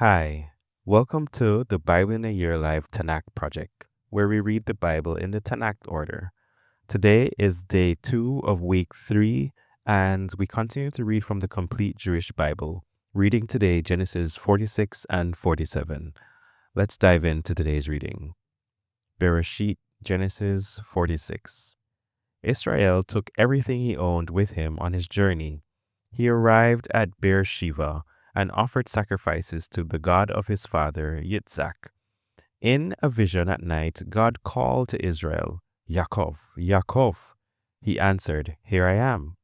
Hi, welcome to the Bible in a Year Live Tanakh Project, where we read the Bible in the Tanakh order. Today is day 2 of week 3, and we continue to read from the complete Jewish Bible, reading today Genesis 46 and 47. Let's dive into today's reading. Bereshit, Genesis 46. Israel took everything he owned with him on his journey. He arrived at Beersheba and offered sacrifices to the God of his father, Yitzhak. In a vision at night, God called to Israel, Yaakov, Yaakov. He answered, Here I am.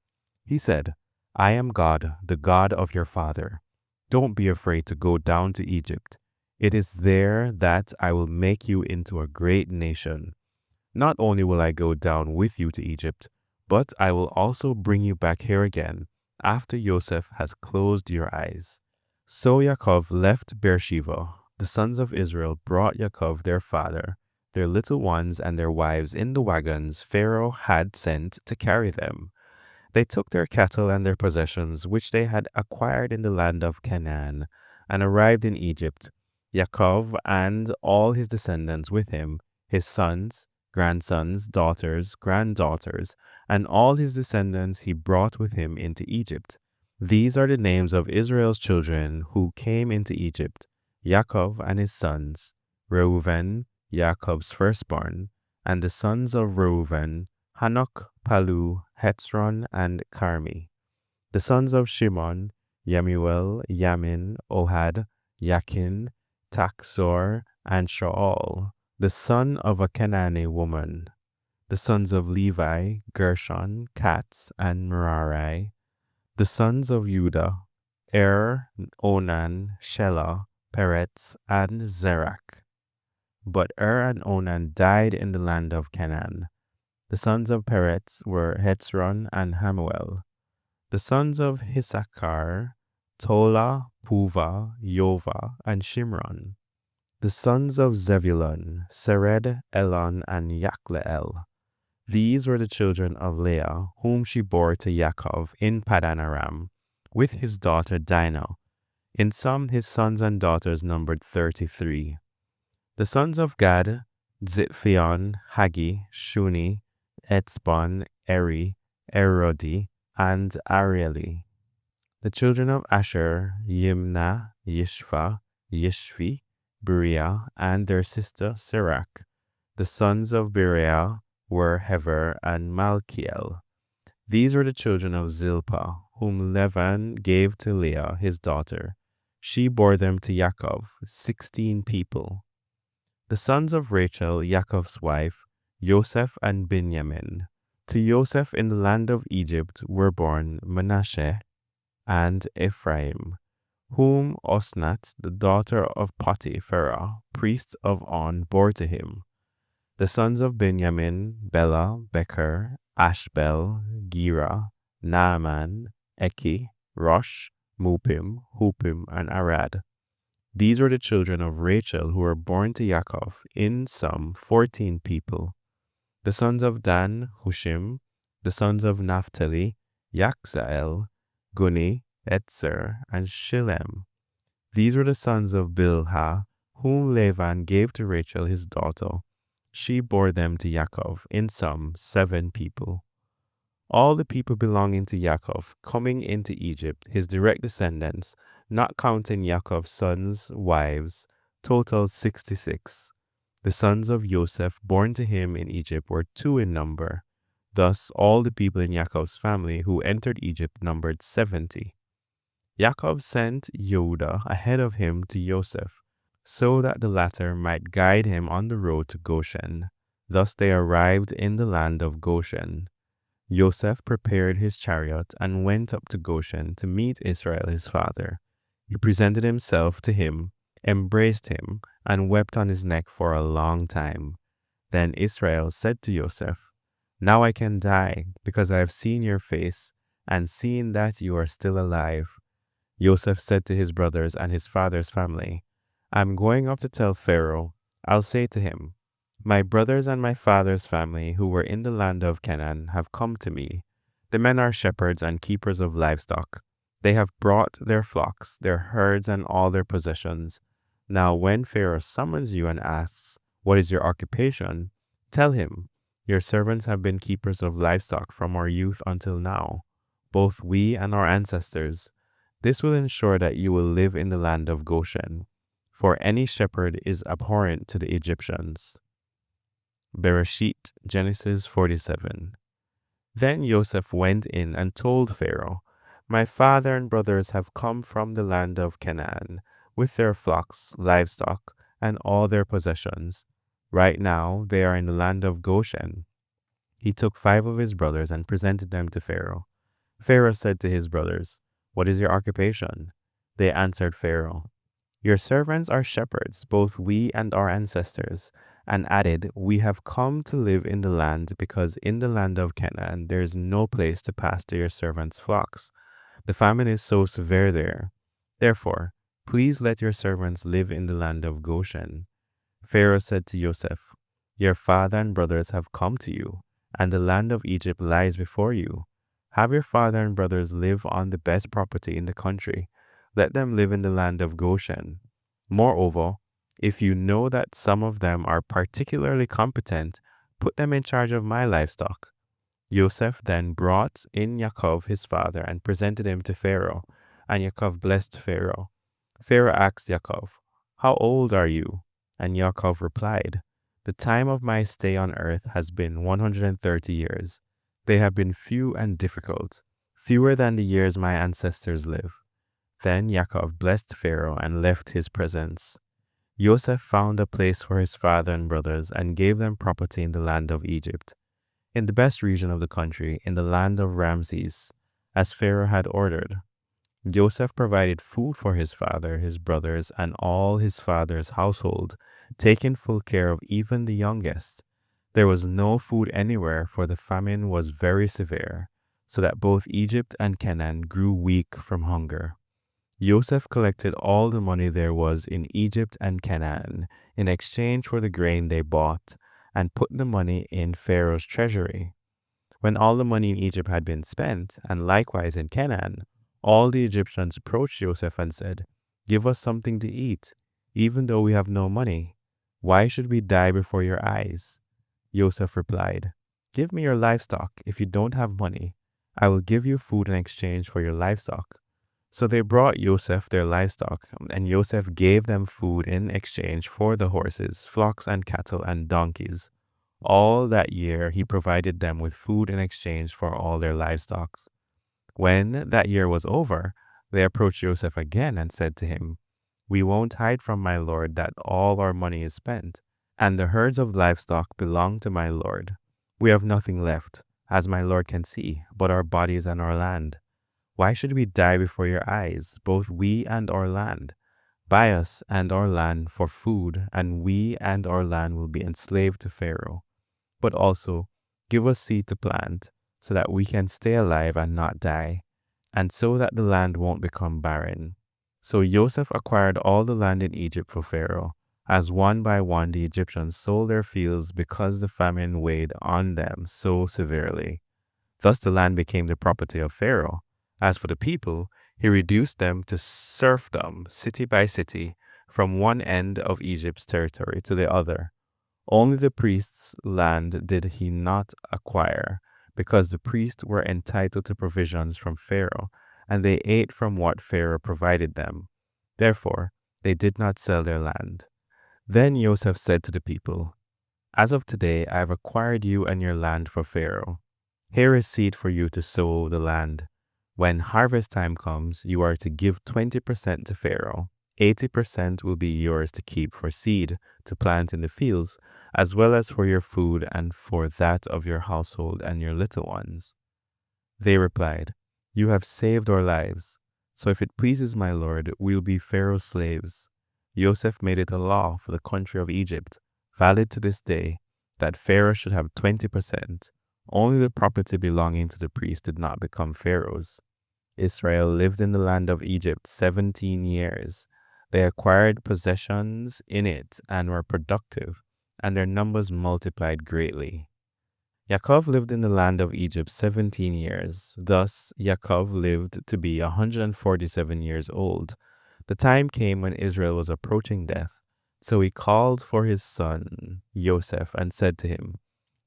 He said, I am God, the God of your father. Don't be afraid to go down to Egypt. It is there that I will make you into a great nation. Not only will I go down with you to Egypt, but I will also bring you back here again after Joseph has closed your eyes. So Yaakov left Beersheba. The sons of Israel brought Yaakov their father, their little ones and their wives in the wagons Pharaoh had sent to carry them. They took their cattle and their possessions which they had acquired in the land of Canaan and arrived in Egypt. Yaakov and all his descendants with him, his sons, grandsons, daughters, granddaughters, and all his descendants he brought with him into Egypt. These are the names of Israel's children who came into Egypt, Yaakov and his sons, Reuven, Yaakov's firstborn, and the sons of Reuven, Hanok, Palu, Hetzron, and Carmi. The sons of Shimon, Yemuel, Yamin, Ohad, Yakin, Taxor, and Shaol, the son of a Canaanite woman. The sons of Levi, Gershon, Katz, and Merari. The sons of Judah, Onan, Shelah, Peretz, and Zerach. But and Onan died in the land of Canaan. The sons of Peretz were Hetzron and Hamuel. The sons of Issachar, Tola, Puva, Yova, and Shimron. The sons of Zebulun, Sered, Elon, and Yakleel. These were the children of Leah, whom she bore to Yaakov in Padan Aram, with his daughter Dinah. In sum, his sons and daughters numbered 33. The sons of Gad, Ziphion, Hagi, Shuni, Etzbon, Eri, Erodi, and Arieli. The children of Asher, Yimna, Yishva, Yishvi, Beriah, and their sister Sirach. The sons of Beriah were Hever and Malkiel. These were the children of Zilpah, whom Laban gave to Leah, his daughter. She bore them to Yaakov, 16 people. The sons of Rachel, Yaakov's wife, Joseph and Benjamin. To Joseph in the land of Egypt were born Manasseh and Ephraim, whom Osnat, the daughter of Potiphera, priest of On, bore to him. The sons of Benjamin, Bela, Becher, Ashbel, Gira, Naaman, Eki, Rosh, Mupim, Hupim, and Arad. These were the children of Rachel who were born to Yaakov, in sum 14 people. The sons of Dan, Hushim. The sons of Naphtali, Yakzael, Guni, Etzer, and Shilem. These were the sons of Bilhah, whom Laban gave to Rachel his daughter. She bore them to Yaakov, in sum 7 people. All the people belonging to Yaakov coming into Egypt, his direct descendants, not counting Yaakov's sons' wives, totaled 66. The sons of Joseph born to him in Egypt were 2 in number. Thus, all the people in Yaakov's family who entered Egypt numbered 70. Yaakov sent Yehudah ahead of him to Joseph, so that the latter might guide him on the road to Goshen. Thus they arrived in the land of Goshen. Joseph prepared his chariot and went up to Goshen to meet Israel his father. He presented himself to him, embraced him, and wept on his neck for a long time. Then Israel said to Joseph, Now I can die, because I have seen your face, and seen that you are still alive. Joseph said to his brothers and his father's family, I'm going up to tell Pharaoh. I'll say to him, My brothers and my father's family who were in the land of Canaan have come to me. The men are shepherds and keepers of livestock. They have brought their flocks, their herds, and all their possessions. Now, when Pharaoh summons you and asks, 'What is your occupation?' tell him, 'Your servants have been keepers of livestock from our youth until now, both we and our ancestors. This will ensure that you will live in the land of Goshen, for any shepherd is abhorrent to the Egyptians.'" Bereshit, Genesis 47. Then Joseph went in and told Pharaoh, "My father and brothers have come from the land of Canaan, with their flocks, livestock, and all their possessions. Right now they are in the land of Goshen." He took 5 of his brothers and presented them to Pharaoh. Pharaoh said to his brothers, "What is your occupation?" They answered Pharaoh, "Your servants are shepherds, both we and our ancestors," and added, "We have come to live in the land because in the land of Canaan there is no place to pasture your servants' flocks. The famine is so severe there. Therefore, please let your servants live in the land of Goshen." Pharaoh said to Joseph, "Your father and brothers have come to you, and the land of Egypt lies before you. Have your father and brothers live on the best property in the country. Let them live in the land of Goshen. Moreover, if you know that some of them are particularly competent, put them in charge of my livestock." Joseph then brought in Yaakov his father and presented him to Pharaoh, and Yaakov blessed Pharaoh. Pharaoh asked Yaakov, "How old are you?" And Yaakov replied, "The time of my stay on earth has been 130 years. They have been few and difficult, fewer than the years my ancestors live." Then Yaakov blessed Pharaoh and left his presence. Joseph found a place for his father and brothers and gave them property in the land of Egypt, in the best region of the country, in the land of Ramses, as Pharaoh had ordered. Joseph provided food for his father, his brothers, and all his father's household, taking full care of even the youngest. There was no food anywhere, for the famine was very severe, so that both Egypt and Canaan grew weak from hunger. Joseph collected all the money there was in Egypt and Canaan in exchange for the grain they bought, and put the money in Pharaoh's treasury. When all the money in Egypt had been spent, and likewise in Canaan, all the Egyptians approached Joseph and said, "Give us something to eat, even though we have no money. Why should we die before your eyes?" Joseph replied, "Give me your livestock. If you don't have money, I will give you food in exchange for your livestock." So they brought Joseph their livestock, and Joseph gave them food in exchange for the horses, flocks, and cattle, and donkeys. All that year he provided them with food in exchange for all their livestock. When that year was over, they approached Joseph again and said to him, "We won't hide from my lord that all our money is spent, and the herds of livestock belong to my lord. We have nothing left, as my lord can see, but our bodies and our land. Why should we die before your eyes, both we and our land? Buy us and our land for food, and we and our land will be enslaved to Pharaoh. But also, give us seed to plant, so that we can stay alive and not die, and so that the land won't become barren." So Joseph acquired all the land in Egypt for Pharaoh, as one by one the Egyptians sold their fields because the famine weighed on them so severely. Thus the land became the property of Pharaoh. As for the people, he reduced them to serfdom, city by city, from one end of Egypt's territory to the other. Only the priests' land did he not acquire, because the priests were entitled to provisions from Pharaoh, and they ate from what Pharaoh provided them. Therefore, they did not sell their land. Then Joseph said to the people, "As of today, I have acquired you and your land for Pharaoh. Here is seed for you to sow the land. When harvest time comes, you are to give 20% to Pharaoh. 80% will be yours to keep for seed to plant in the fields, as well as for your food and for that of your household and your little ones." They replied, "You have saved our lives. So if it pleases my lord, we'll be Pharaoh's slaves." Joseph made it a law for the country of Egypt, valid to this day, that Pharaoh should have 20%. Only the property belonging to the priest did not become Pharaoh's. Israel lived in the land of Egypt 17 years. They acquired possessions in it and were productive, and their numbers multiplied greatly. Yaakov lived in the land of Egypt 17 years. Thus, Yaakov lived to be 147 years old. The time came when Israel was approaching death. So he called for his son, Joseph, and said to him,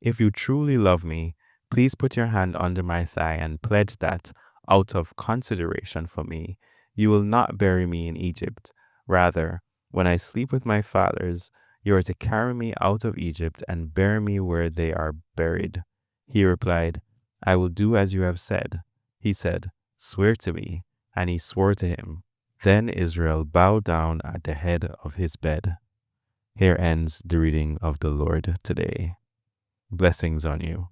"If you truly love me, please put your hand under my thigh and pledge that, out of consideration for me, you will not bury me in Egypt. Rather, when I sleep with my fathers, you are to carry me out of Egypt and bury me where they are buried." He replied, "I will do as you have said." He said, "Swear to me." And he swore to him. Then Israel bowed down at the head of his bed. Here ends the reading of the Lord today. Blessings on you.